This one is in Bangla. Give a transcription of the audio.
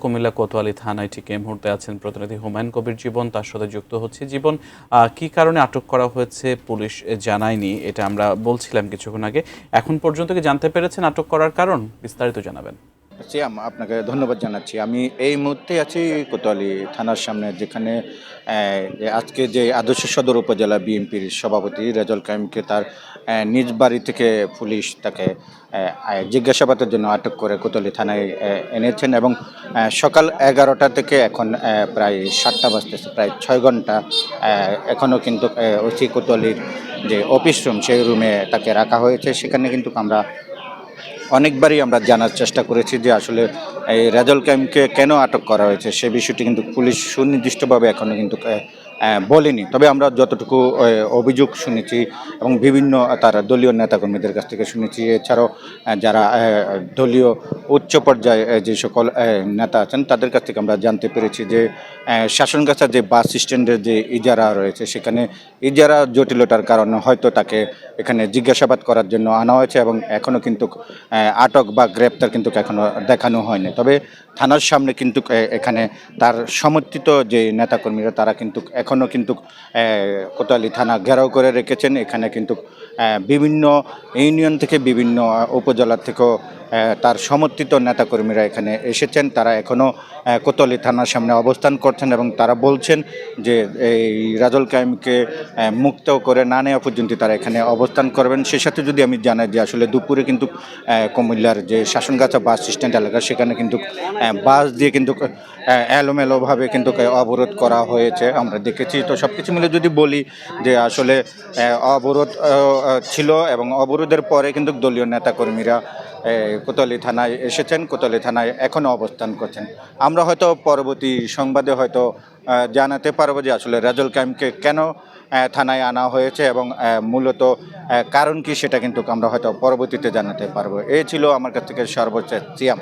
কুমিল্লা কোতোয়ালি থানায় ঠিক এই মুহূর্তে আছেন প্রতিনিধি হুমায়ুন কবির জীবন, তার সাথে যুক্ত হচ্ছে জীবন। কি কারণে আটক করা হয়েছে পুলিশ জানায়নি, এটা আমরা বলছিলাম কিছুক্ষণ আগে। এখন পর্যন্ত কি জানতে পেরেছেন আটক করার কারণ? বিস্তারিত জানাবেন। আপনাকে ধন্যবাদ জানাচ্ছি। আমি এই মুহূর্তে আছি কোতোয়ালি থানার সামনে, যেখানে আজকে যে আদর্শ সদর উপজেলা বিএনপির সভাপতি রেজাউল কায়েমকে তার নিজ বাড়ি থেকে পুলিশ তাকে জিজ্ঞাসাবাদের জন্য আটক করে কোতোয়ালি থানায় এনেছেন এবং সকাল 11টা থেকে এখন প্রায় 7টা বাজতেছে, প্রায় 6 ঘন্টা এখনও কিন্তু ওসি কোতোয়ালির যে অফিস রুম, সেই রুমে তাকে রাখা হয়েছে। সেখানে কিন্তু আমরা অনেকবারই আমরা জানার চেষ্টা করেছি যে আসলে এই রেজাউল কায়েমকে কেন আটক করা হয়েছে, সে বিষয়টি কিন্তু পুলিশ সুনির্দিষ্টভাবে এখনও কিন্তু বলেনি। তবে আমরা যতটুকু অভিযোগ শুনেছি এবং বিভিন্ন তার দলীয় নেতাকর্মীদের কাছ থেকে শুনেছি, এছাড়াও যারা দলীয় উচ্চ পর্যায়ে যে সকল নেতা আছেন তাদের কাছ থেকে আমরা জানতে পেরেছি যে শাসনগাছা যে বাস স্ট্যান্ডের যে ইজারা রয়েছে, সেখানে ইজারা জটিলতার কারণে হয়তো তাকে এখানে জিজ্ঞাসাবাদ করার জন্য আনা হয়েছে এবং এখনও কিন্তু আটক বা গ্রেপ্তার কিন্তু এখনও দেখানো হয়নি। তবে থানার সামনে কিন্তু এখানে তার সমর্থিত যে নেতাকর্মীরা তারা কিন্তু এখনও কিন্তু কোতোয়ালি থানা ঘেরাও করে রেখেছেন। এখানে কিন্তু বিভিন্ন ইউনিয়ন থেকে বিভিন্ন উপজেলা থেকেও তার সমর্থিত নেতাকর্মীরা এখানে এসেছেন। তারা এখনও কোতোয়ালি থানার সামনে অবস্থান করছেন এবং তারা বলছেন যে এই রেজাউল কায়েমকে মুক্ত করে না নেওয়া পর্যন্ত তারা এখানে অবস্থান করবেন। সে সাথে যদি আমি জানাই যে আসলে দুপুরে কিন্তু কুমিল্লার যে শাসনগাছা বাস স্ট্যান্ড এলাকা, সেখানে কিন্তু বাস দিয়ে কিন্তু এলোমেলোভাবে কিন্তু অবরোধ করা হয়েছে, আমরা দেখেছি। তো সব কিছু মিলে যদি বলি যে আসলে অবরোধ ছিল এবং অবরোধের পরে কিন্তু দলীয় নেতাকর্মীরা কোতোয়ালি থানায় এসেছেন, কোতোয়ালি থানায় এখনও অবস্থান করছেন। আমরা হয়তো পরবর্তী সংবাদে হয়তো জানাতে পারবো যে আসলে রেজাউল কায়েমকে কেন থানায় আনা হয়েছে এবং মূলত কারণ কি, সেটা কিন্তু আমরা হয়তো পরবর্তীতে জানাতে পারবো। এই ছিল আমার কাছ থেকে সর্বোচ্চ সিয়াম।